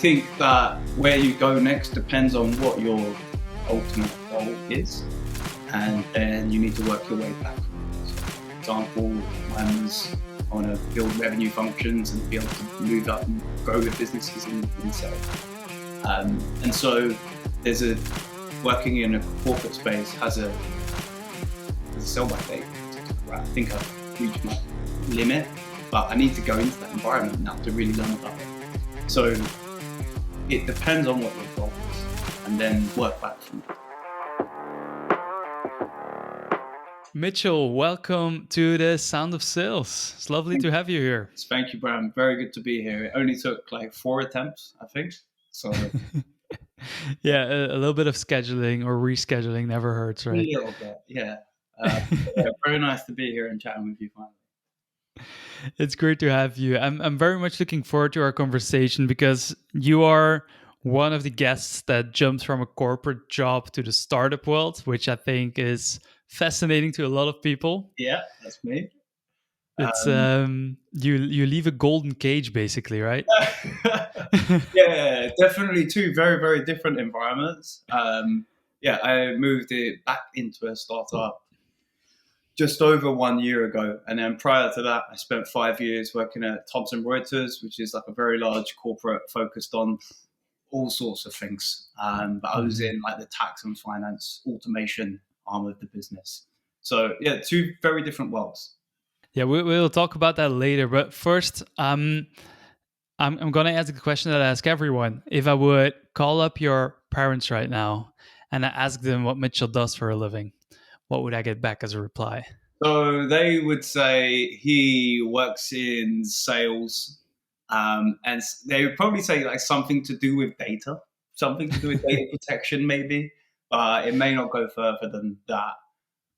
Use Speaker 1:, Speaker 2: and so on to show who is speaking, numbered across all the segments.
Speaker 1: think that where you go next depends on what your ultimate goal is, and then you need to work your way back. So, for example, mine was I want to build revenue functions and be able to move up and grow with businesses in sales. And so working in a corporate space has a sell by date. I think I've reached my limit, but I need to go into that environment now to really learn about it. So it depends on what your goal is, and then work back from it.
Speaker 2: Mitchell, welcome to the Sound of Sales. It's lovely to have you here.
Speaker 1: Thank you, Bram. Very good to be here. It only took like 4 attempts, I think. So
Speaker 2: yeah, a little bit of scheduling or rescheduling never hurts, right?
Speaker 1: A little bit, yeah. Very nice to be here and chatting with you finally.
Speaker 2: It's great to have you. I'm very much looking forward to our conversation because you are one of the guests that jumped from a corporate job to the startup world, which I think is fascinating to a lot of people.
Speaker 1: Yeah, that's me.
Speaker 2: It's you leave a golden cage basically, right?
Speaker 1: Yeah, definitely two very, very different environments. I moved it back into a startup just over 1 year ago. And then prior to that, I spent 5 years working at Thomson Reuters, which is like a very large corporate focused on all sorts of things. But I was in like the tax and finance automation arm of the business. So yeah, two very different worlds.
Speaker 2: Yeah, we'll talk about that later. But first, I'm going to ask the question that I ask everyone. If I would call up your parents right now and I ask them what Mitchell does for a living, what would I get back as a reply?
Speaker 1: So they would say he works in sales, and they would probably say like something to do with data, something to do with data protection maybe, but it may not go further than that.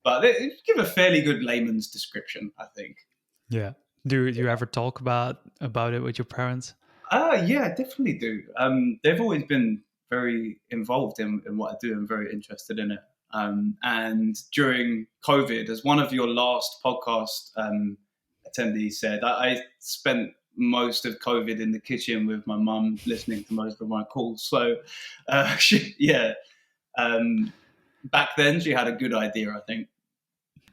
Speaker 1: But they give a fairly good layman's description, I think.
Speaker 2: Yeah. Do you ever talk about it with your parents?
Speaker 1: Yeah, I definitely do. They've always been very involved in what I do and very interested in it. And during COVID, as one of your last podcast attendees said, I spent most of COVID in the kitchen with my mum listening to most of my calls. So, back then she had a good idea, I think.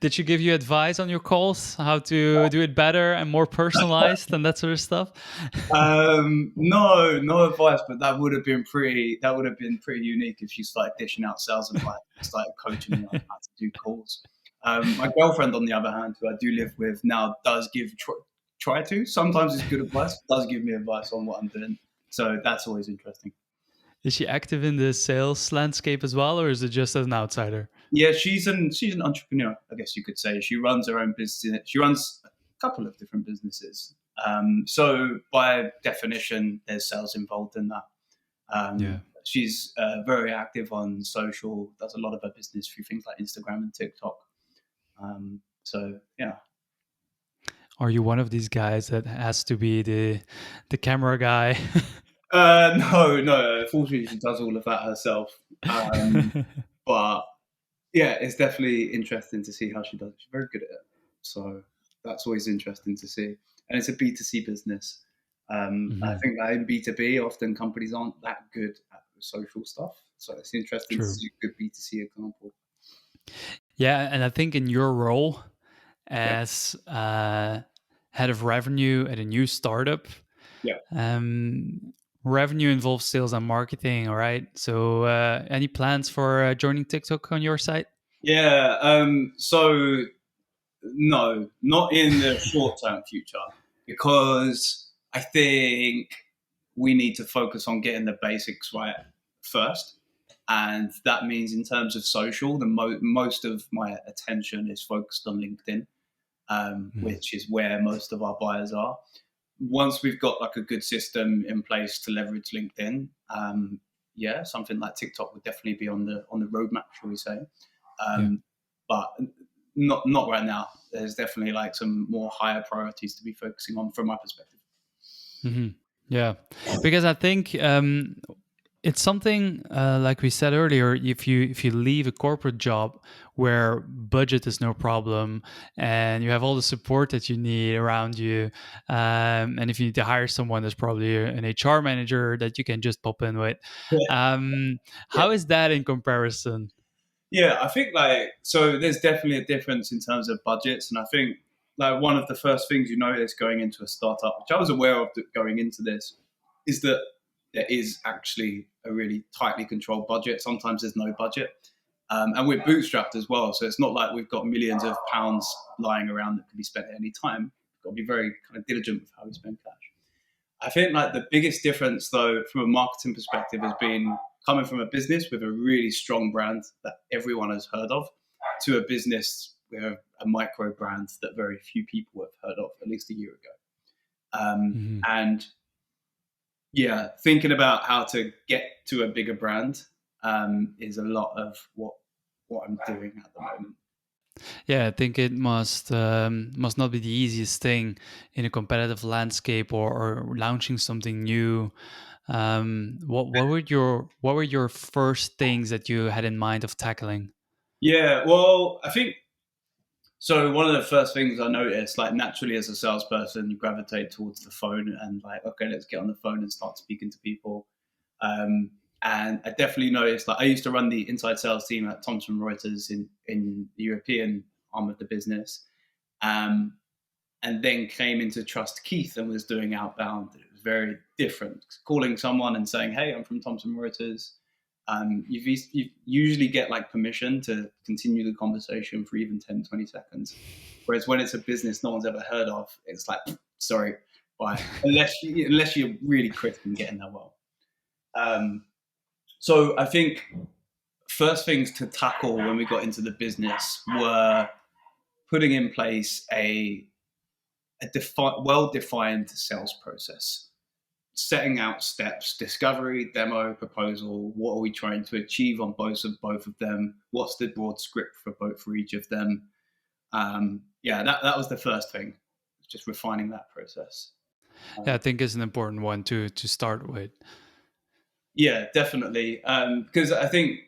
Speaker 2: Did she give you advice on your calls, how to do it better and more personalized and that sort of stuff?
Speaker 1: No advice, but that would have been pretty unique if she started dishing out sales advice and started coaching me on how to do calls. My girlfriend, on the other hand, who I do live with now, does give try to. Sometimes it's good advice, does give me advice on what I'm doing. So that's always interesting.
Speaker 2: Is she active in the sales landscape as well, or is it just as an outsider?
Speaker 1: Yeah, she's an entrepreneur, I guess you could say. She runs her own business. She runs a couple of different businesses. So by definition, there's sales involved in that. She's very active on social, does a lot of her business through things like Instagram and TikTok. So, yeah.
Speaker 2: Are you one of these guys that has to be the camera guy?
Speaker 1: No. Fortunately, she does all of that herself. But yeah, it's definitely interesting to see how she does it. She's very good at it. So that's always interesting to see. And it's a B2C business. I think that in B2B, often companies aren't that good at the social stuff. So it's interesting to see a good B2C example.
Speaker 2: Yeah, and I think in your role as head of revenue at a new startup, revenue involves sales and marketing, all right? So any plans for joining TikTok on your side?
Speaker 1: Yeah, so no, not in the short-term future, because I think we need to focus on getting the basics right first. And that means in terms of social, most of my attention is focused on LinkedIn, which is where most of our buyers are. Once we've got like a good system in place to leverage LinkedIn, something like TikTok would definitely be on the roadmap, shall we say? But not right now. There's definitely like some more higher priorities to be focusing on from my perspective.
Speaker 2: Mm-hmm. Yeah, because I think it's something like we said earlier. If you leave a corporate job where budget is no problem and you have all the support that you need around you, and if you need to hire someone, there's probably an HR manager that you can just pop in with.
Speaker 1: Yeah.
Speaker 2: How is that in comparison?
Speaker 1: Yeah, I think like so. There's definitely a difference in terms of budgets, and I think like one of the first things you notice going into a startup, which I was aware of going into this, is that there is actually a really tightly controlled budget. Sometimes there's no budget, and we're bootstrapped as well, so it's not like we've got millions of pounds lying around that can be spent at any time. We've got to be very kind of diligent with how we spend cash. I think like the biggest difference though from a marketing perspective has been coming from a business with a really strong brand that everyone has heard of to a business with a micro brand that very few people have heard of at least a year ago.
Speaker 2: Mhm.
Speaker 1: And yeah, thinking about how to get to a bigger brand is a lot of what I'm doing at the moment.
Speaker 2: Yeah, I think it must not be the easiest thing in a competitive landscape, or launching something new. What were your first things that you had in mind of tackling?
Speaker 1: Yeah, well, I think so. One of the first things I noticed, like naturally as a salesperson, you gravitate towards the phone and like, okay, let's get on the phone and start speaking to people. Um, and I definitely noticed, like, I used to run the inside sales team at Thomson Reuters in the European arm of the business, um, and then came into Trust Keith and was doing outbound. It was very different. Calling someone and saying, "Hey, I'm from Thomson Reuters." You usually get like permission to continue the conversation for even 10, 20 seconds. Whereas when it's a business no one's ever heard of, it's like, sorry, bye. Unless you're really crisp and getting there well. Um, so I think first things to tackle when we got into the business were putting in place a well-defined sales process, setting out steps: discovery, demo, proposal. What are we trying to achieve on both of them? What's the broad script for each of them? Yeah, that was the first thing, just refining that process.
Speaker 2: Yeah, I
Speaker 1: Um,
Speaker 2: think is an important one to start with.
Speaker 1: yeah, definitely, because I think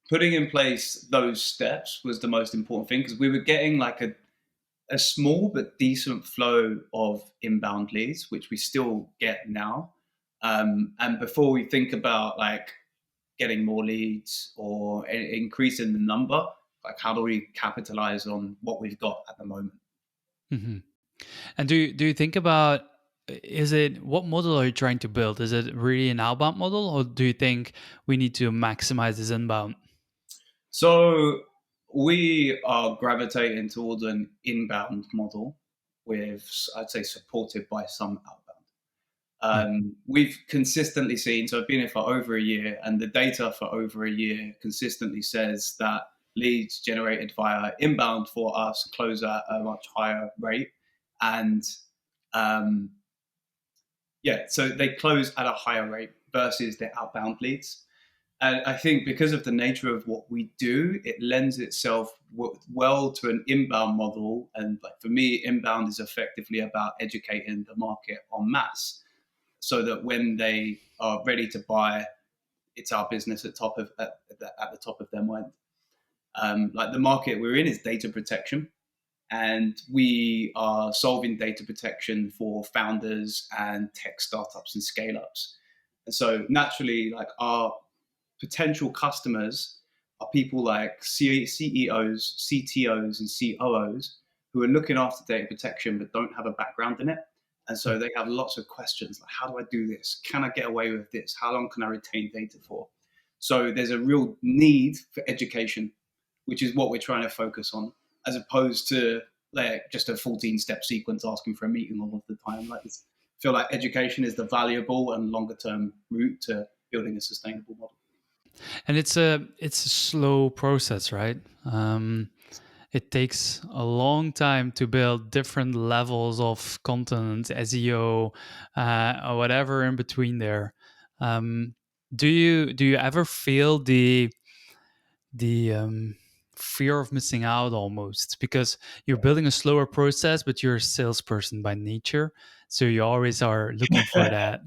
Speaker 1: putting in place those steps was the most important thing, because we were getting like a small but decent flow of inbound leads, which we still get now. And before we think about like getting more leads or increasing the number, like how do we capitalize on what we've got at the moment?
Speaker 2: Hmm. And do you think about, is it, what model are you trying to build? Is it really an outbound model, or do you think we need to maximize this inbound?
Speaker 1: So we are gravitating towards an inbound model with, I'd say, supported by some outbound. We've consistently seen, so I've been here for over a year, and the data for over a year consistently says that leads generated via inbound for us close at a much higher rate. And um, yeah, so they close at a higher rate versus their outbound leads. And I think because of the nature of what we do, it lends itself well to an inbound model. And like for me, inbound is effectively about educating the market en masse, so that when they are ready to buy, it's our business at the top of their mind. Like the market we're in is data protection, and we are solving data protection for founders and tech startups and scale ups. And so naturally, like our potential customers are people like CEOs, CTOs, and COOs who are looking after data protection but don't have a background in it. And so they have lots of questions like, how do I do this? Can I get away with this? How long can I retain data for? So there's a real need for education, which is what we're trying to focus on, as opposed to like just a 14-step sequence asking for a meeting all of the time. Like, I feel like education is the valuable and longer term route to building a sustainable model.
Speaker 2: And it's a slow process, right? It takes a long time to build different levels of content, SEO, or whatever in between there. Um, do you ever feel the fear of missing out almost, because you're building a slower process, but you're a salesperson by nature, so you always are looking for that.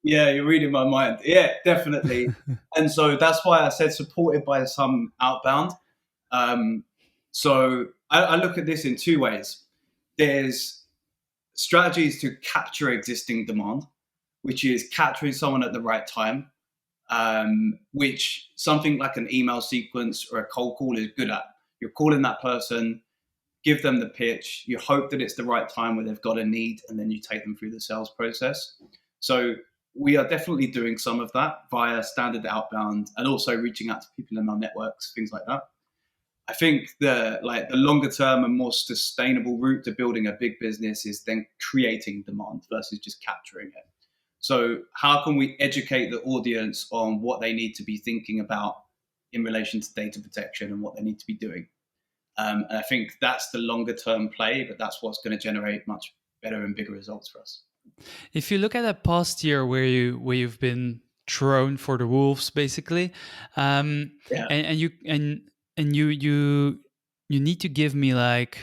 Speaker 1: Yeah, you're reading my mind. Yeah, definitely. And so that's why I said supported by some outbound. Um, so I look at this in two ways. There's strategies to capture existing demand, which is capturing someone at the right time, which something like an email sequence or a cold call is good at. You're calling that person, give them the pitch, you hope that it's the right time where they've got a need, and then you take them through the sales process. So we are definitely doing some of that via standard outbound and also reaching out to people in our networks, things like that. I think the longer term and more sustainable route to building a big business is then creating demand versus just capturing it. So how can we educate the audience on what they need to be thinking about in relation to data protection and what they need to be doing? And I think that's the longer term play, but that's what's going to generate much better and bigger results for us.
Speaker 2: If you look at that past year where you've been thrown for the wolves, basically, and you need to give me like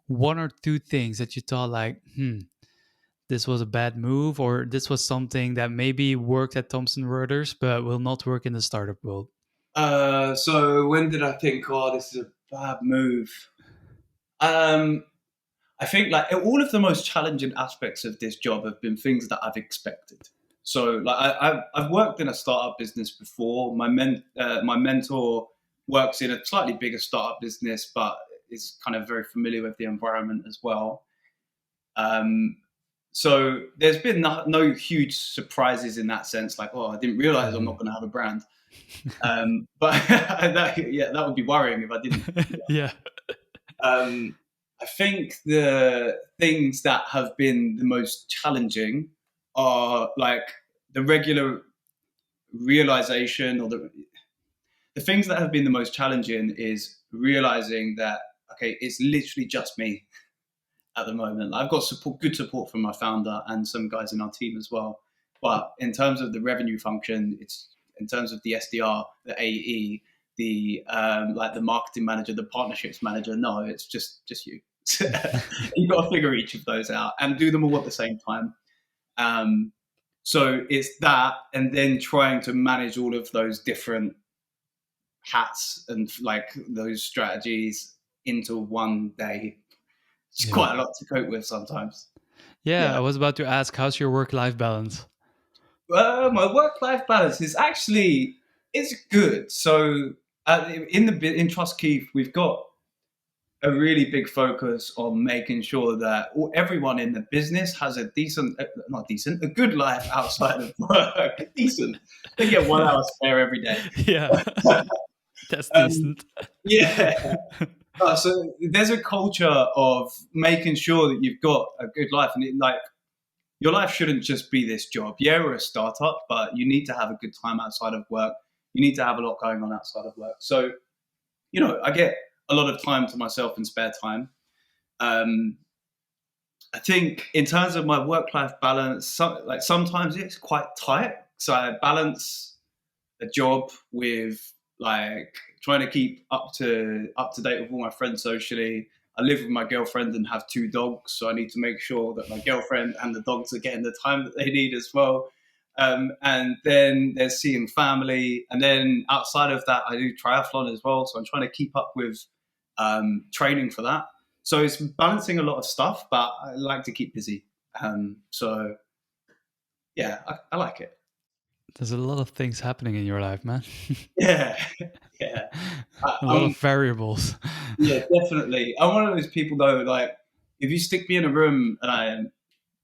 Speaker 2: one or two things that you thought like, this was a bad move, or this was something that maybe worked at Thomson Reuters but will not work in the startup world.
Speaker 1: So when did I think, oh, this is a bad move? I think like all of the most challenging aspects of this job have been things that I've expected. So like I've worked in a startup business before. My mentor works in a slightly bigger startup business, but is kind of very familiar with the environment as well. So there's been no huge surprises in that sense. Like, oh, I didn't realize I'm not going to have a brand. But that would be worrying if I didn't.
Speaker 2: Yeah.
Speaker 1: I think the things that have been the most challenging are like the regular realization, or the things that have been the most challenging is realizing that, okay, it's literally just me at the moment. I've got good support from my founder and some guys in our team as well. But in terms of the revenue function, it's in terms of the SDR, the AE, the the marketing manager, the partnerships manager. No, it's just you. You've got to figure each of those out and do them all at the same time. So it's that, and then trying to manage all of those different hats and like those strategies into one day. It's quite a lot to cope with sometimes.
Speaker 2: Yeah, I was about to ask, how's your work-life balance?
Speaker 1: My work-life balance is actually good. So in Trust Keith, we've got a really big focus on making sure that everyone in the business has a a good life outside of work. Decent. They get 1 hour spare every day.
Speaker 2: Yeah, that's decent.
Speaker 1: Yeah. So there's a culture of making sure that you've got a good life, and your life shouldn't just be this job. Yeah, we're a startup, but you need to have a good time outside of work. You need to have a lot going on outside of work. So, I get a lot of time to myself and spare time. I think in terms of my work-life balance, sometimes it's quite tight. So I balance a job with like trying to keep up to date with all my friends socially. I live with my girlfriend and have 2 dogs, so I need to make sure that my girlfriend and the dogs are getting the time that they need as well. And then there's seeing family, and then outside of that, I do triathlon as well. So I'm trying to keep up with training for that. So it's balancing a lot of stuff, but I like to keep busy. So yeah, I like it.
Speaker 2: There's a lot of things happening in your life, man.
Speaker 1: Yeah.
Speaker 2: A lot of variables.
Speaker 1: Yeah, definitely. I'm one of those people though, like if you stick me in a room and I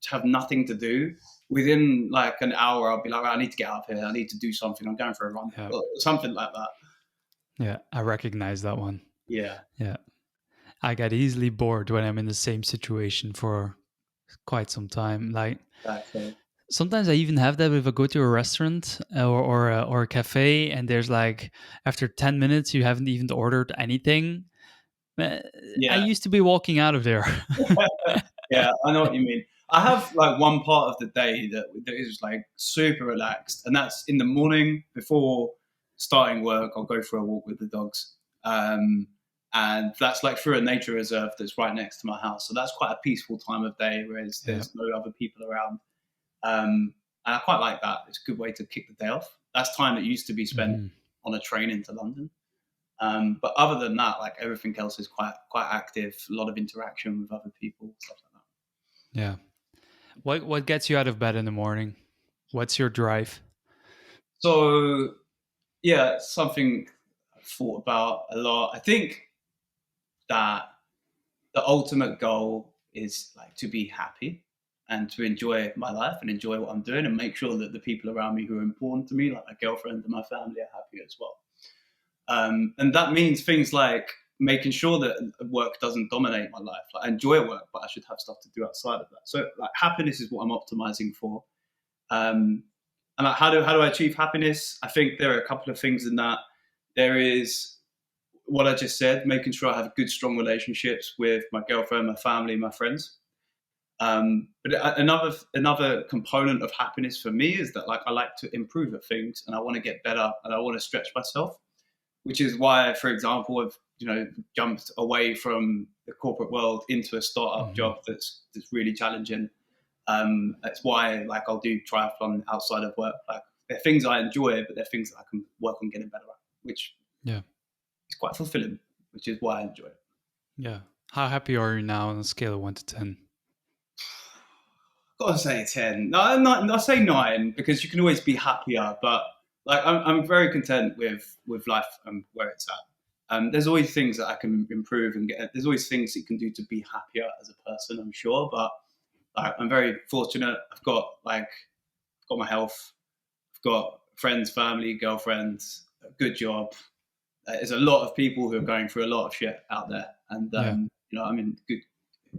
Speaker 1: have nothing to do, within like an hour I'll be like, I need to get up here, I need to do something, I'm going for a run, or something like that.
Speaker 2: Yeah, I recognize that one.
Speaker 1: Yeah.
Speaker 2: I get easily bored when I'm in the same situation for quite some time. Like sometimes I even have that if I go to a restaurant or a cafe, and there's like after 10 minutes you haven't even ordered anything. I used to be walking out of there.
Speaker 1: Yeah, I know what you mean. I have like one part of the day that is like super relaxed, and that's in the morning before starting work. I'll go for a walk with the dogs. And that's like through a nature reserve that's right next to my house. So that's quite a peaceful time of day, whereas there's no other people around. And I quite like that. It's a good way to kick the day off. That's time that used to be spent
Speaker 2: Mhm.
Speaker 1: on a train into London. But other than that, like everything else is quite active. A lot of interaction with other people, stuff like that.
Speaker 2: Yeah. What gets you out of bed in the morning? What's your drive?
Speaker 1: So yeah, it's something I've thought about a lot. I think that the ultimate goal is like to be happy and to enjoy my life and enjoy what I'm doing and make sure that the people around me who are important to me, like my girlfriend and my family, are happy as well. And that means things like making sure that work doesn't dominate my life. Like I enjoy work, but I should have stuff to do outside of that. So like happiness is what I'm optimizing for. And like, how do I achieve happiness? I think there are a couple of things in that. There is what I just said, making sure I have good, strong relationships with my girlfriend, my family, my friends. But another component of happiness for me is that like I like to improve at things and I want to get better and I want to stretch myself, which is why, for example, I've jumped away from the corporate world into a startup
Speaker 2: Mhm.
Speaker 1: job that's really challenging. That's why like I'll do triathlon outside of work. Like they're things I enjoy, but they're things that I can work on getting better at, which
Speaker 2: Yeah.
Speaker 1: is quite fulfilling, which is why I enjoy it.
Speaker 2: Yeah. How happy are you now on a scale of 1 to 10?
Speaker 1: Gotta say 10. No, not, I say 9 because you can always be happier, but like I'm very content with life and where it's at. There's always things that I can improve and get. There's always things that you can do to be happier as a person, I'm sure. But like, I'm very fortunate. I've got my health. I've got friends, family, girlfriends, a good job. There's a lot of people who are going through a lot of shit out there, and
Speaker 2: Yeah.
Speaker 1: I'm in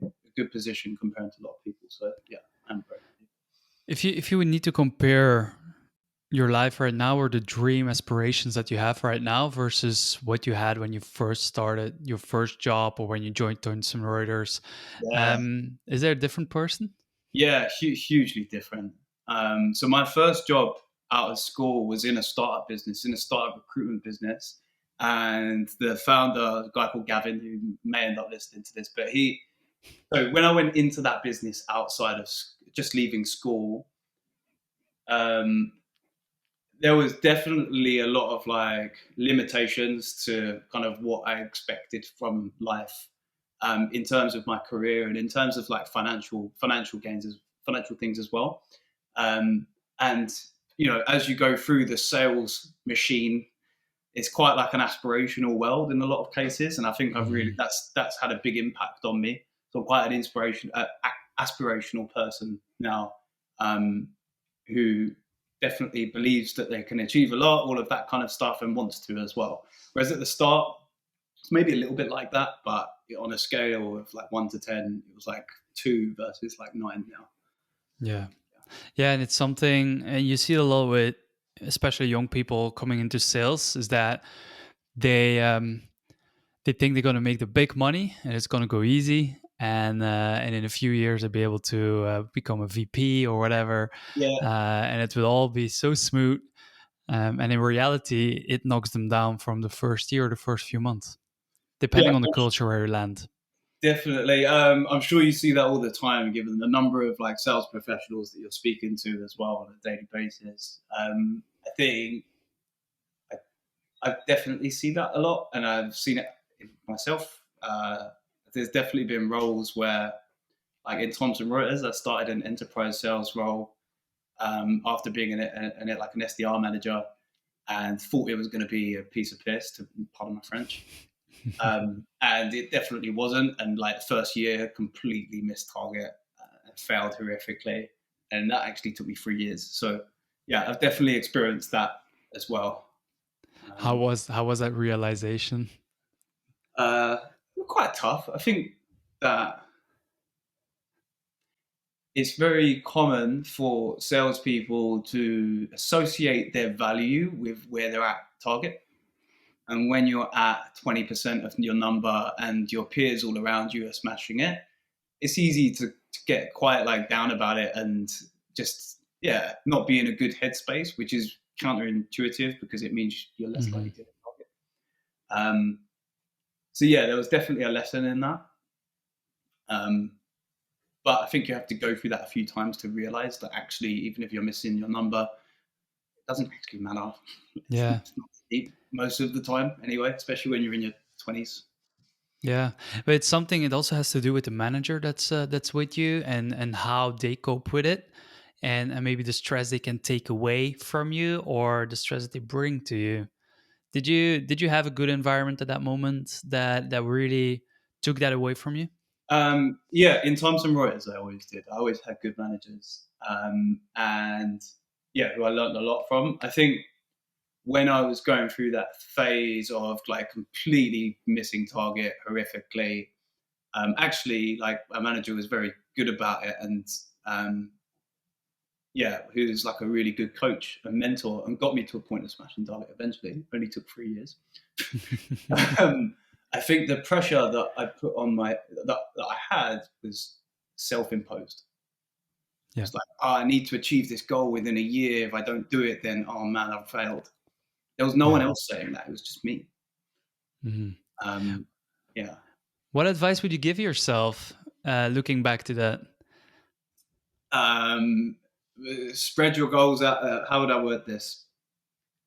Speaker 1: a good position compared to a lot of people. So yeah, I'm very happy.
Speaker 2: If you would need to compare your life right now or the dream aspirations that you have right now versus what you had when you first started your first job or when you joined Thomson Reuters,
Speaker 1: Yeah,
Speaker 2: is there a different person?
Speaker 1: yeah, hugely different. So my first job out of school was in a startup business, in a startup recruitment business, and the founder, a guy called Gavin, who may end up listening to this, but so when I went into that business outside of just leaving school, um, there was definitely a lot of like limitations to kind of what I expected from life, in terms of my career and in terms of like financial gains, financial things as well. And as you go through the sales machine, it's quite like an aspirational world in a lot of cases, and I think I've really
Speaker 2: Mhm.
Speaker 1: that's had a big impact on me. So I'm quite an aspirational person now, um, who definitely believes that they can achieve a lot, all of that kind of stuff, and wants to as well. Whereas at the start, it's maybe a little bit like that, but on a scale of like 1 to 10, it was like 2 versus like 9 now.
Speaker 2: Yeah. Yeah, and it's something, and you see it a lot with especially young people coming into sales, is that they think they're going to make the big money and it's going to go easy, and in a few years they'll be able to become a VP or whatever,
Speaker 1: Yeah,
Speaker 2: and it will all be so smooth. And in reality, it knocks them down from the first year or the first few months,
Speaker 1: yeah,
Speaker 2: depending on the culture where you land.
Speaker 1: definitely. I'm sure you see that all the time, given the number of like sales professionals that you're speaking to as well on a daily basis. I think I definitely see that a lot, and I've seen it in myself. There's definitely been roles where, like in Thomson Reuters, I started an enterprise sales role, after being like an SDR manager, and thought it was going to be a piece of piss, to pardon my French. And it definitely wasn't. And like the first year, completely missed target, and failed horrifically. And that actually took me 3 years. So yeah, I've definitely experienced that as well.
Speaker 2: how
Speaker 1: Um,
Speaker 2: was how was that realization?
Speaker 1: uh, Quite tough. I think that it's very common for salespeople to associate their value with where they're at target. And when you're at 20% of your number and your peers all around you are smashing it, it's easy to get quite like down about it and just, yeah, not be in a good headspace, which is counterintuitive because it means you're less likely
Speaker 2: Mhm.
Speaker 1: to hit target. So yeah, there was definitely a lesson in that. Um, But I think you have to go through that a few times to realize that actually, even if you're missing your number, it doesn't actually matter.
Speaker 2: Yeah.
Speaker 1: It's not deep most of the time anyway, especially when you're in your 20s.
Speaker 2: Yeah, but it's something. It also has to do with the manager that's with you, and how they cope with it, and maybe the stress they can take away from you, or the stress that they bring to you. Did you have a good environment at that moment that really took that away from you?
Speaker 1: Yeah, in Thomson Reuters, I always did. I always had good managers, and yeah, who I learned a lot from. I think when I was going through that phase of like completely missing target horrifically, actually, like my manager was very good about it, and um, yeah, who's like a really good coach and mentor, and got me to a point of smashing target. Eventually, it only took 3 years. I think the pressure that I put on that I had was self-imposed.
Speaker 2: Yeah.
Speaker 1: It's like, oh, I need to achieve this goal within a year. If I don't do it, then oh man, I've failed. There was no one
Speaker 2: Yeah.
Speaker 1: else saying that. It was just me.
Speaker 2: Hmm.
Speaker 1: Yeah.
Speaker 2: What advice would you give yourself, looking back to that?
Speaker 1: Um, Spread your goals out. How would I word this?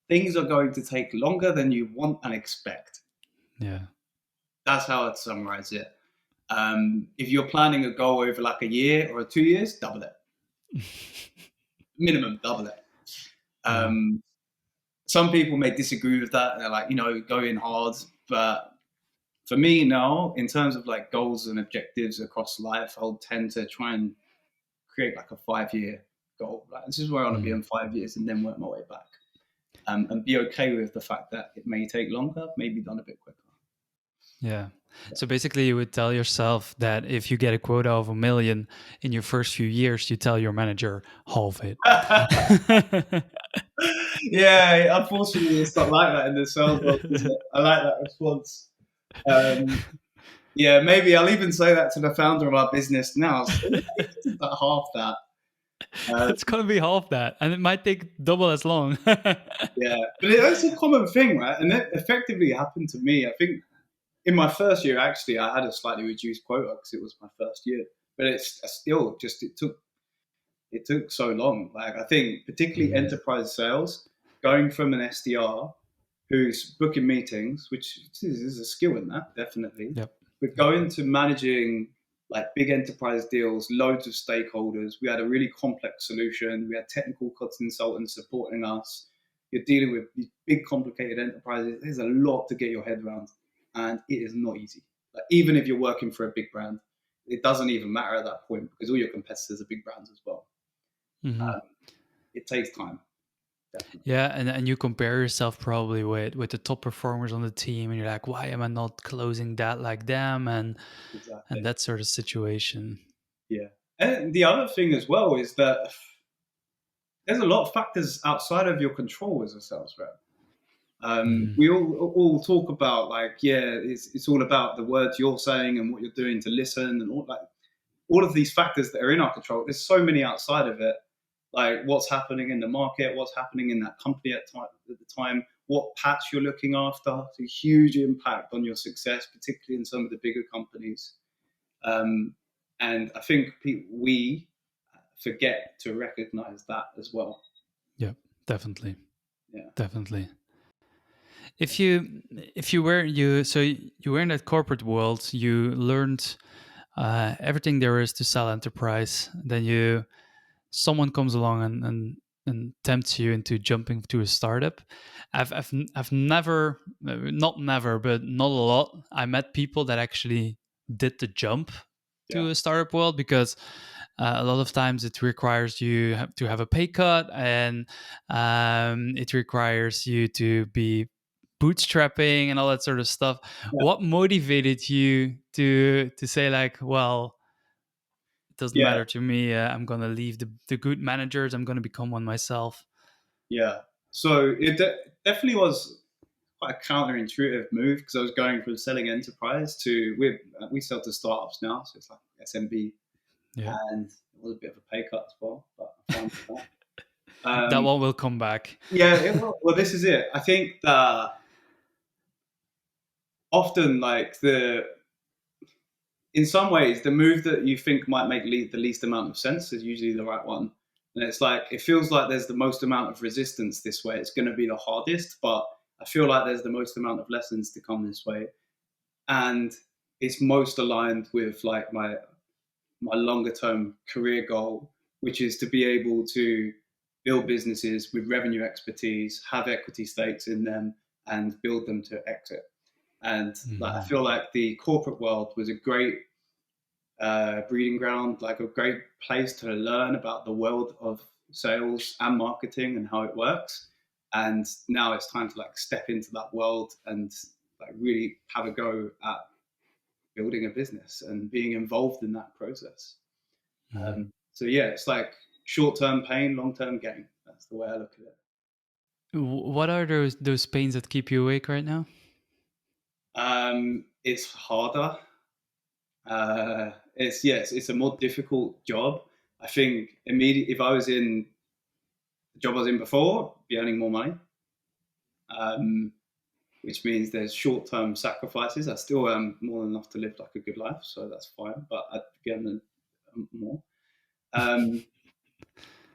Speaker 1: Things are going to take longer than you want and expect.
Speaker 2: Yeah.
Speaker 1: That's how I'd summarize it. If you're planning a goal over like a year or 2 years, double it. Minimum, double it.
Speaker 2: Yeah.
Speaker 1: Some people may disagree with that. They're like, go in hard. But for me now, in terms of like goals and objectives across life, I'll tend to try and create like a 5-year goal. Like, this is where I want to be in 5 years, and then work my way back. And be okay with the fact that it may take longer, may be done a bit quicker.
Speaker 2: Yeah. So basically, you would tell yourself that if you get a quota of 1 million in your first few years, you tell your manager, halve it.
Speaker 1: Yeah, unfortunately, it's not like that in the sales world, is it? I like that response. Yeah, maybe I'll even say that to the founder of our business now. So maybe about half that.
Speaker 2: It's going to be half that, and it might take double as long.
Speaker 1: Yeah, but it's a common thing, right? And it effectively happened to me. I think in my first year, actually, I had a slightly reduced quota because it was my first year. But it's still just it took so long. Like I think particularly enterprise sales, going from an SDR who's booking meetings, which is a skill in that, definitely.
Speaker 2: Yep.
Speaker 1: But going to managing like big enterprise deals, loads of stakeholders. We had a really complex solution. We had technical consultants supporting us. You're dealing with these big, complicated enterprises. There's a lot to get your head around, and it is not easy. Like, even if you're working for a big brand, it doesn't even matter at that point because all your competitors are big brands as well. It takes time. Definitely.
Speaker 2: Yeah, and you compare yourself probably with the top performers on the team, and you're like, why am I not closing that like them? And
Speaker 1: Exactly.
Speaker 2: that sort of situation.
Speaker 1: Yeah. And the other thing as well is that there's a lot of factors outside of your control as a sales rep. We all talk about like, yeah, it's all about the words you're saying and what you're doing to listen and all of these factors that are in our control. There's so many outside of it, like what's happening in the market, what's happening in that company at the time, what patch you're looking after. It's a huge impact on your success, particularly in some of the bigger companies. And I think we forget to recognize that as well.
Speaker 2: Yeah, definitely.
Speaker 1: Yeah.
Speaker 2: Definitely. If you were in that corporate world, you learned everything there is to sell enterprise. Then someone comes along and tempts you into jumping to a startup. I've never, not never, but not a lot. I met people that actually did the jump to a startup world because a lot of times it requires you to have a pay cut, and it requires you to be bootstrapping and all that sort of stuff. What motivated you to say like, well, it doesn't matter to me, I'm gonna leave the good managers, I'm gonna become one myself?
Speaker 1: Yeah, so it definitely was quite a counterintuitive move because I was going from selling enterprise to we sell to startups now, so it's like SMB, and it was a bit of a pay cut as well, but I found that.
Speaker 2: That one will come back.
Speaker 1: Yeah, well, this is it. I think that often like in some ways, the move that you think might make the least amount of sense is usually the right one. And it's like, it feels like there's the most amount of resistance this way. It's going to be the hardest, but I feel like there's the most amount of lessons to come this way. And it's most aligned with like my longer term career goal, which is to be able to build businesses with revenue expertise, have equity stakes in them, and build them to exit. And like, I feel like the corporate world was a great breeding ground, like a great place to learn about the world of sales and marketing and how it works. And now it's time to like step into that world and like really have a go at building a business and being involved in that process. So yeah, it's like short-term pain, long-term gain. That's the way I look at it.
Speaker 2: What are those pains that keep you awake right now?
Speaker 1: It's harder. It's a more difficult job. I think immediately if I was in the job I was in before, I'd be earning more money, which means there's short-term sacrifices. I still earn more than enough to live like a good life, so that's fine. But I'd be earning more.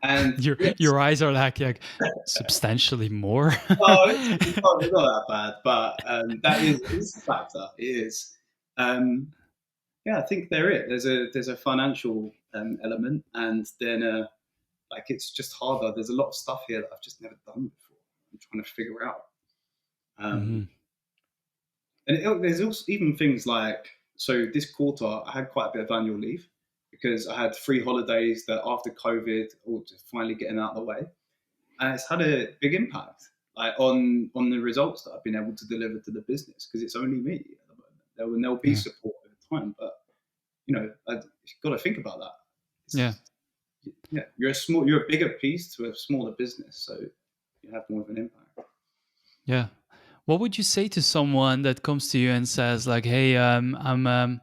Speaker 1: And
Speaker 2: your eyes are like substantially more.
Speaker 1: it's not that bad, but that is a factor. It is. Yeah, I think there's a financial element, and then like it's just harder. There's a lot of stuff here that I've just never done before. I'm trying to figure out. And there's also even things like, so this quarter I had quite a bit of annual leave because I had 3 holidays that after COVID, all just finally getting out of the way, and it's had a big impact like on the results that I've been able to deliver to the business because it's only me at the moment. There'll be support over time, but I've got to think about that. Yeah, you're a bigger piece to a smaller business, so you have more of an impact.
Speaker 2: Yeah. What would you say to someone that comes to you and says like, "Hey, I'm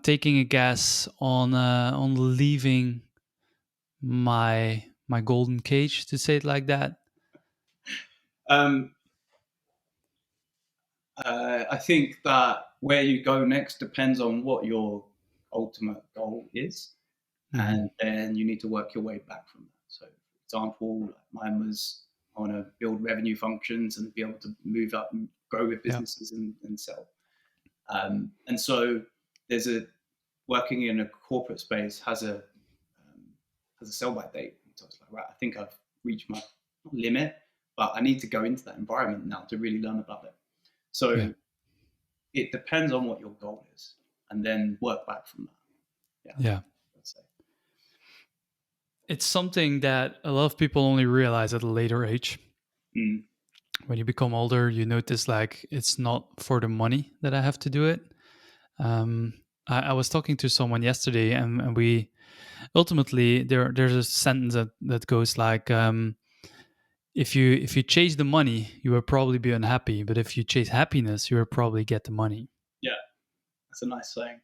Speaker 2: taking a guess on leaving my golden cage," to say it like that?
Speaker 1: I think that where you go next depends on what your ultimate goal is, and then you need to work your way back from that. So, for example, mine was I want to build revenue functions and be able to move up and grow with businesses and sell. And so there's working in a corporate space has a sell by date. So it's like, right, I think I've reached my limit, but I need to go into that environment now to really learn about it. So it depends on what your goal is, and then work back from that.
Speaker 2: Yeah. It's something that a lot of people only realize at a later age. When you become older, you notice like it's not for the money that I have to do it. I was talking to someone yesterday, and we ultimately there's a sentence that goes like, if you chase the money, you will probably be unhappy, but if you chase happiness, you will probably get the money.
Speaker 1: Yeah, that's a nice saying.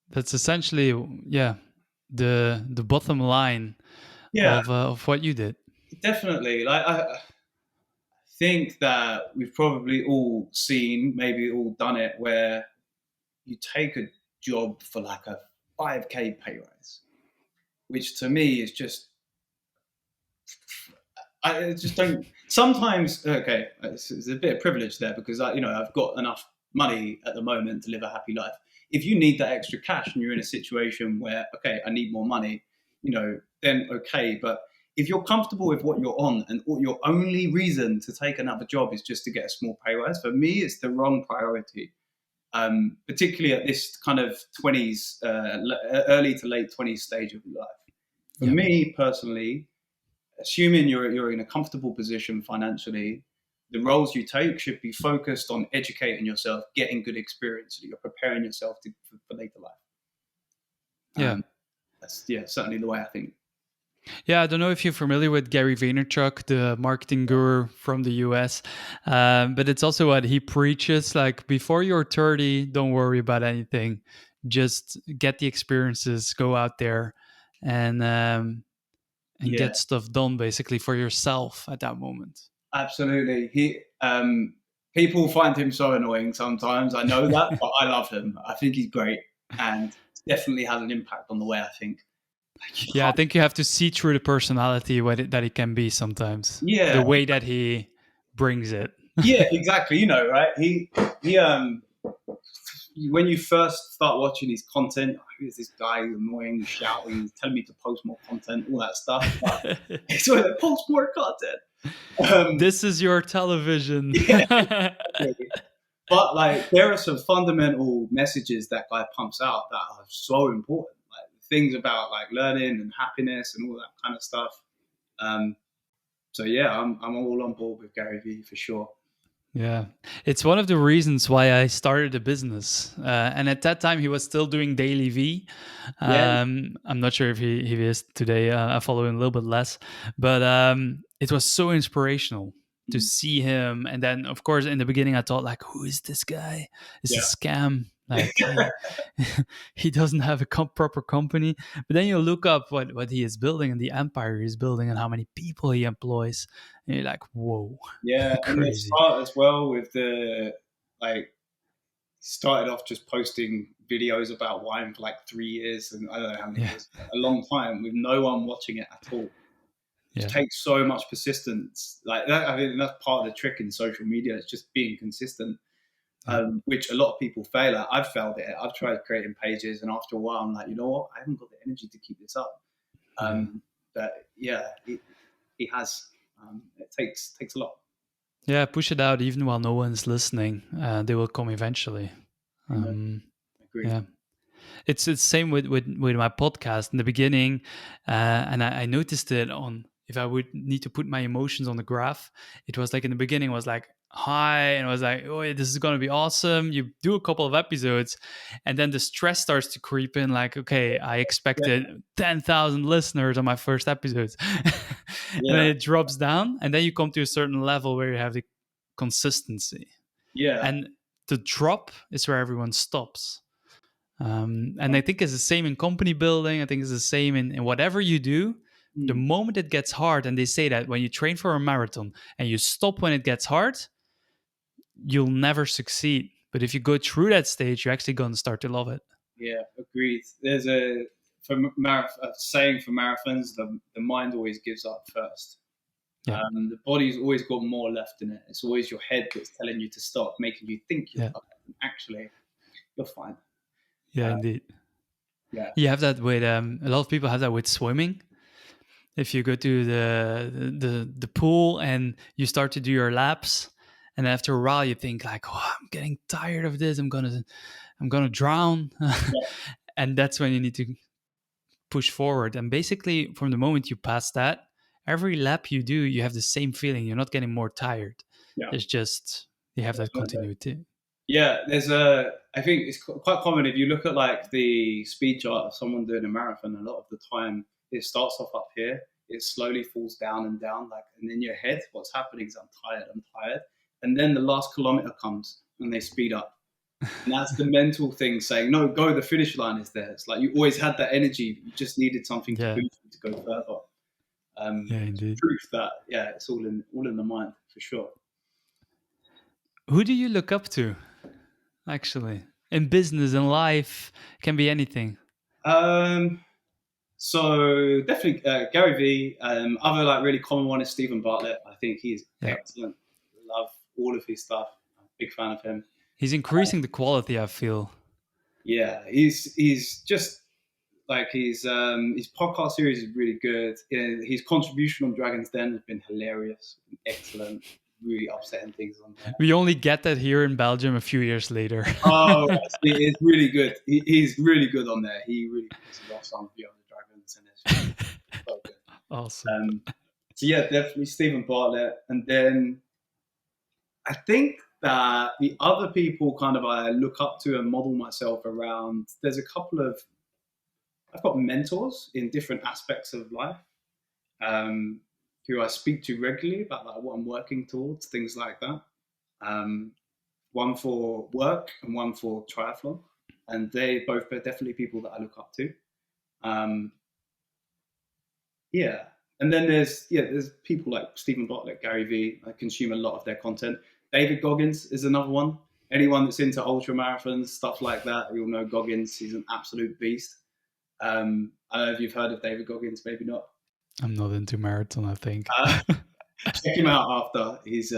Speaker 2: That's essentially the bottom line of what you did.
Speaker 1: Definitely. Like I think that we've probably all seen, maybe all done it, where you take a job for like a 5K pay rise, which to me is just, I just don't. Sometimes, okay, it's a bit of privilege there because I've got enough money at the moment to live a happy life. If you need that extra cash and you're in a situation where, okay, I need more money, then okay. But if you're comfortable with what you're on and your only reason to take another job is just to get a small pay rise, for me, it's the wrong priority. Particularly at this kind of 20s, early to late 20s stage of life. For me personally, assuming you're in a comfortable position financially, the roles you take should be focused on educating yourself, getting good experience, so that you're preparing yourself for later life. That's certainly the way I think.
Speaker 2: Yeah, I don't know if you're familiar with Gary Vaynerchuk, the marketing guru from the US, but it's also what he preaches. Like, before you're 30, don't worry about anything. Just get the experiences, go out there, and get stuff done basically for yourself at that moment.
Speaker 1: Absolutely. People find him so annoying sometimes. I know that, but I love him. I think he's great, and definitely has an impact on the way I think.
Speaker 2: Yeah, I think you have to see through the personality that he can be sometimes.
Speaker 1: Yeah,
Speaker 2: The way that he brings it.
Speaker 1: yeah, exactly. You know, right? He when you first start watching his content, who's this guy annoying, shouting, he's telling me to post more content, all that stuff. But it's always like, post more content.
Speaker 2: This is your television.
Speaker 1: Yeah, but like there are some fundamental messages that guy pumps out that are so important. Like things about like learning and happiness and all that kind of stuff. So yeah, I'm all on board with Gary Vee for sure.
Speaker 2: Yeah, it's one of the reasons why I started a business. And at that time, he was still doing Daily V.
Speaker 1: Yeah,
Speaker 2: I'm not sure if he is today. I follow him a little bit less, but it was so inspirational to see him. And then, of course, in the beginning, I thought like, who is this guy? It's a
Speaker 1: yeah,
Speaker 2: scam. Like he doesn't have a proper company. But then you look up what he is building and the empire he's building and how many people he employs, and you're like, whoa,
Speaker 1: yeah. And they
Speaker 2: crazy.
Speaker 1: start as well with the like started off just posting videos about wine for like 3 years, and I don't know how many
Speaker 2: Yeah.
Speaker 1: years, a long time with no one watching it at all. It
Speaker 2: Yeah.
Speaker 1: takes so much persistence. Like that, I mean, that's part of the trick in social media. It's just being consistent. Which a lot of people fail at. I've failed at it. I've tried creating pages, and after a while, I'm like, you know what? I haven't got the energy to keep this up. But yeah, it has. It takes a lot.
Speaker 2: Yeah, push it out even while no one's listening. They will come eventually.
Speaker 1: Agreed.
Speaker 2: Yeah. It's the same with my podcast in the beginning, and I noticed it on if I would need to put my emotions on the graph. It was like in the beginning was like high, and I was like, oh, this is gonna be awesome. You do a couple of episodes, and then the stress starts to creep in. Like, okay, I expected 10,000 listeners on my first episodes, and then it drops down, and then you come to a certain level where you have the consistency, and the drop is where everyone stops. And I think it's the same in company building. I think it's the same in whatever you do. The moment it gets hard, and they say that when you train for a marathon and you stop when it gets hard, you'll never succeed. But if you go through that stage, you're actually going to start to love it.
Speaker 1: Yeah, agreed. There's a saying for marathons: the mind always gives up first.
Speaker 2: Yeah.
Speaker 1: The body's always got more left in it. It's always your head that's telling you to stop, making you think you're stuck. Actually, you're fine.
Speaker 2: Yeah, indeed.
Speaker 1: Yeah.
Speaker 2: You have that with a lot of people have that with swimming. If you go to the pool and you start to do your laps, and after a while you think like, oh, I'm getting tired of this. I'm gonna drown. And that's when you need to push forward. And basically, from the moment you pass that, every lap you do, you have the same feeling. You're not getting more tired.
Speaker 1: Yeah.
Speaker 2: It's just you have that continuity.
Speaker 1: Yeah, I think it's quite common if you look at like the speed chart of someone doing a marathon. A lot of the time, it starts off up here, it slowly falls down and down, like, and in your head, what's happening is I'm tired, and then the last kilometer comes and they speed up, and that's the mental thing saying, no, go, the finish line is there. It's like you always had that energy, you just needed something to boost you to go further.
Speaker 2: Yeah, indeed.
Speaker 1: Proof that it's all in the mind for sure.
Speaker 2: Who do you look up to, actually, in business and life? It can be anything.
Speaker 1: So definitely Gary Vee. Other like really common one is Stephen Bartlett. I think he's excellent. Love all of his stuff. I'm a big fan of him.
Speaker 2: He's increasing the quality, I feel.
Speaker 1: Yeah, he's just like his podcast series is really good. His contribution on Dragon's Den has been hilarious, excellent. Really upsetting things on there.
Speaker 2: We only get that here in Belgium a few years later.
Speaker 1: Oh, it's really good. He's really good on there. He really pisses off some of the other dragons, and it's so good.
Speaker 2: Awesome.
Speaker 1: So yeah, definitely Stephen Bartlett, and then I think that the other people kind of I look up to and model myself around. There's a couple of I've got mentors in different aspects of life. Who I speak to regularly about like what I'm working towards, things like that. One for work and one for triathlon, and they both are definitely people that I look up to. And then there's people like Stephen Bartlett, Gary Vee. I consume a lot of their content. David Goggins is another one. Anyone that's into ultra marathons, stuff like that, you'll know Goggins. He's an absolute beast. I don't know if you've heard of David Goggins, maybe not.
Speaker 2: I'm not into marathon, I think.
Speaker 1: Check him out after. He's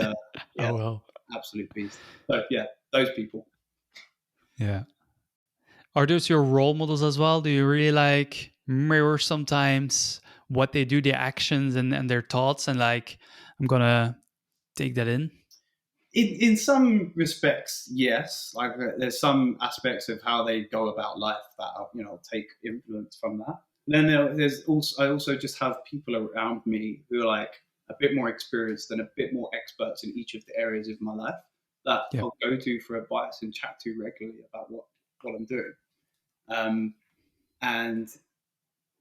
Speaker 1: absolute beast. So yeah, those people.
Speaker 2: Yeah. Are those your role models as well? Do you really like mirror sometimes what they do, their actions and their thoughts, and like, I'm gonna take that in?
Speaker 1: In some respects, yes. Like there's some aspects of how they go about life that take influence from that. And then there's also, I also just have people around me who are like a bit more experienced and a bit more experts in each of the areas of my life that I'll go to for advice and chat to regularly about what I'm doing. And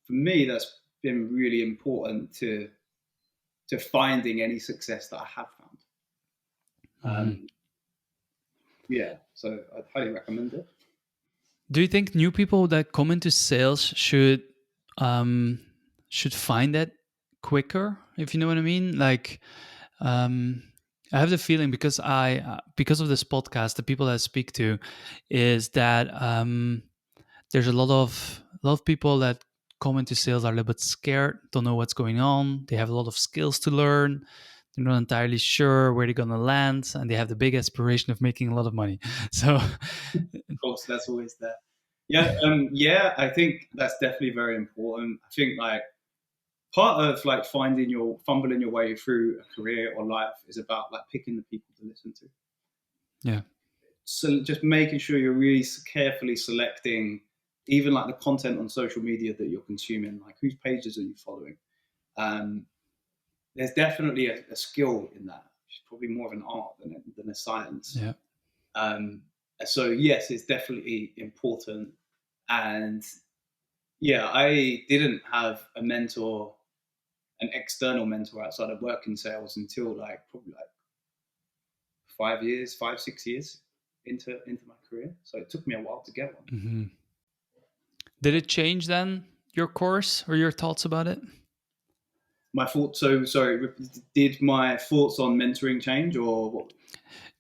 Speaker 1: for me, that's been really important to finding any success that I have found. Yeah, so I'd highly recommend it.
Speaker 2: Do you think new people that come into sales should find that quicker, if you know what I mean? Like, I have the feeling because of this podcast, the people that I speak to, is that there's a lot of people that come into sales are a little bit scared, don't know what's going on. They have a lot of skills to learn. They're not entirely sure where they're going to land, and they have the big aspiration of making a lot of money. So,
Speaker 1: of course, that's always there. Yeah, I think that's definitely very important. I think like part of like fumbling your way through a career or life is about like picking the people to listen to.
Speaker 2: Yeah.
Speaker 1: So just making sure you're really carefully selecting even like the content on social media that you're consuming, like whose pages are you following? There's definitely a skill in that. It's probably more of an art than a science.
Speaker 2: Yeah.
Speaker 1: So yes, it's definitely important. And yeah, I didn't have a mentor, an external mentor outside of work in sales until probably 5, 6 years into my career. So it took me a while to get one.
Speaker 2: Mm-hmm. Did it change then your course or your thoughts about it?
Speaker 1: My thoughts. So sorry, did my thoughts on mentoring change or what?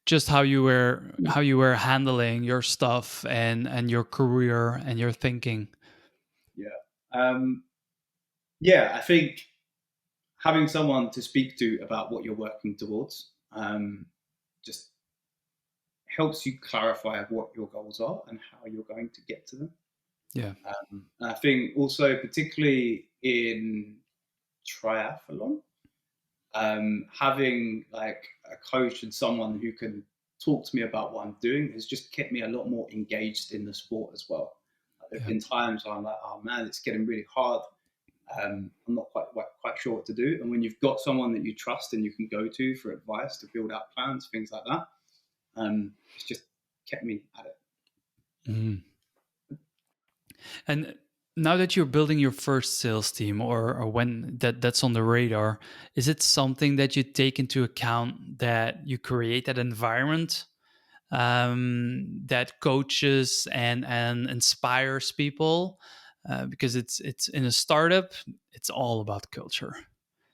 Speaker 2: Just how you were handling your stuff and your career and your thinking.
Speaker 1: Yeah. I think having someone to speak to about what you're working towards just helps you clarify what your goals are and how you're going to get to them.
Speaker 2: Yeah.
Speaker 1: And I think also particularly in triathlon, having like a coach and someone who can talk to me about what I'm doing has just kept me a lot more engaged in the sport as well. There have been times where I'm like, oh man, it's getting really hard. I'm not quite sure what to do. And when you've got someone that you trust and you can go to for advice to build out plans, things like that, it's just kept me at it.
Speaker 2: Mm. And now that you're building your first sales team or when that's on the radar, is it something that you take into account that you create that environment that coaches and inspires people? Because it's in a startup, it's all about culture.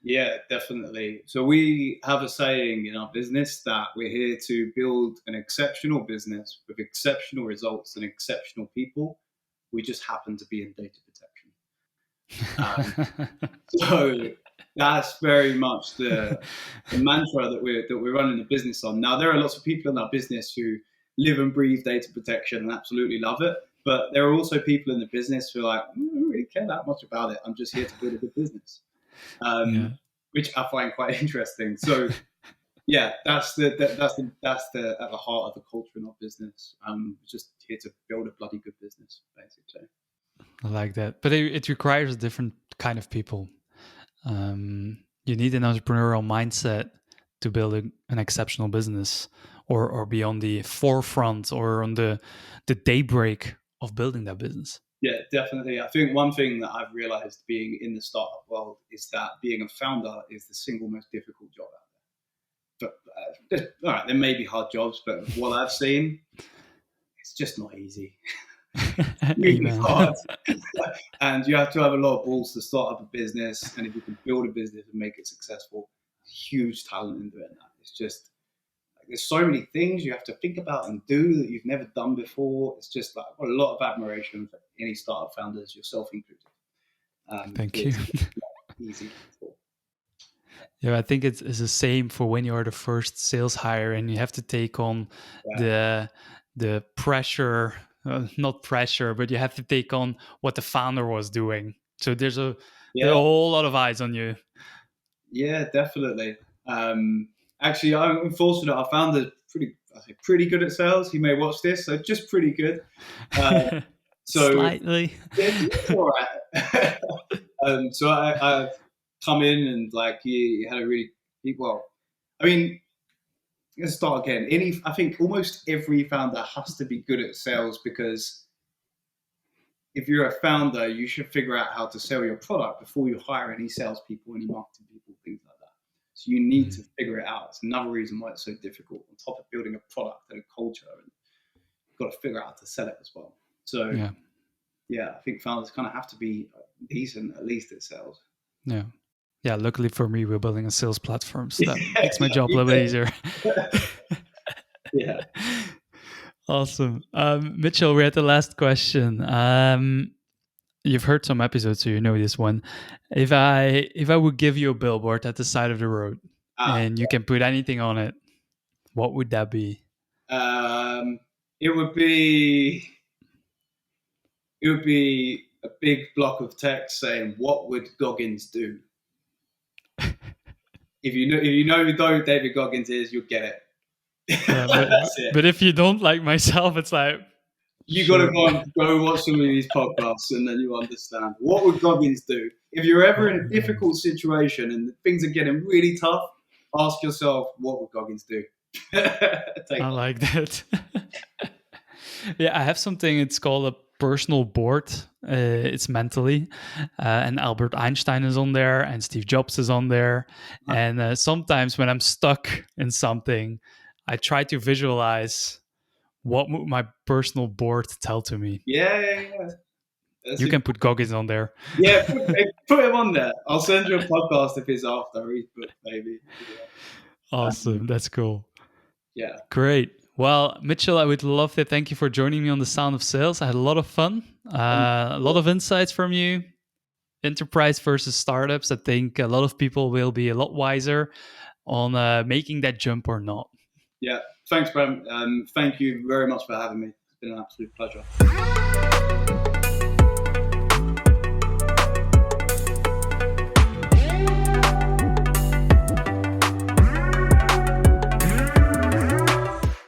Speaker 1: Yeah, definitely. So we have a saying in our business that we're here to build an exceptional business with exceptional results and exceptional people. We just happen to be in data protection. So that's very much the mantra that we're running the business on. Now, there are lots of people in our business who live and breathe data protection and absolutely love it. But there are also people in the business who are like, I don't really care that much about it. I'm just here to build a good business. Which I find quite interesting. So, yeah, that's at the heart of the culture in our business. Just here to build a bloody good business, basically.
Speaker 2: I like that, but it requires a different kind of people. You need an entrepreneurial mindset to build an exceptional business, or be on the forefront or on the daybreak of building that business.
Speaker 1: Yeah, definitely. I think one thing that I've realized being in the startup world is that being a founder is the single most difficult job out there. But all right, there may be hard jobs, but what I've seen, it's just not easy. Really hard. And you have to have a lot of balls to start up a business. And if you can build a business and make it successful, huge talent in doing that. It's just there's so many things you have to think about and do that you've never done before. It's just like, I've got a lot of admiration for any startup founders, yourself included.
Speaker 2: Thank you.
Speaker 1: It's not easy before.
Speaker 2: Yeah, I think it's the same for when you're the first sales hire and you have to take on the pressure, not pressure, but you have to take on what the founder was doing. So there's a whole lot of eyes on you.
Speaker 1: Yeah, definitely. Actually, I'm fortunate. Our founder's pretty good at sales. He may watch this, so just pretty good. So
Speaker 2: slightly.
Speaker 1: Yeah, all right. So I've come in and like he had a really well. I mean, let's start again. I think almost every founder has to be good at sales, because if you're a founder, you should figure out how to sell your product before you hire any salespeople, any marketing people, things like that. So you need to figure it out. It's another reason why it's so difficult. On top of building a product and a culture, and you've got to figure out how to sell it as well. So yeah, I think founders kind of have to be decent, at least at sales.
Speaker 2: Yeah, luckily for me, we're building a sales platform, so that makes my job a little bit easier.
Speaker 1: Yeah.
Speaker 2: Awesome. Mitchell, we're at the last question. You've heard some episodes, so you know this one. If I would give you a billboard at the side of the road and you can put anything on it, what would that be?
Speaker 1: It would be a big block of text saying, "What would Goggins do?" If you know who David Goggins is, you'll get it. That's it.
Speaker 2: But if you don't, like myself, it's like
Speaker 1: you got to go watch some of these podcasts, and then you understand what would Goggins do. If you're ever in a difficult situation and things are getting really tough, ask yourself, what would Goggins do?
Speaker 2: I like that. Yeah, I have something. It's called a personal board. It's mentally, and Albert Einstein is on there, and Steve Jobs is on there. And sometimes when I'm stuck in something, I try to visualize what would my personal board tell to me.
Speaker 1: Yeah.
Speaker 2: You can put Goggins on there.
Speaker 1: Yeah, put him on there. I'll send you a podcast if it's after he's booked, maybe. Yeah.
Speaker 2: Awesome. That's cool.
Speaker 1: Yeah.
Speaker 2: Great. Well, Mitchell, I would love to thank you for joining me on The Sound of Sales. I had a lot of fun, a lot of insights from you. Enterprise versus startups. I think a lot of people will be a lot wiser on making that jump or not.
Speaker 1: Yeah. Thanks, Bram. Thank you very much for having me. It's been an absolute pleasure.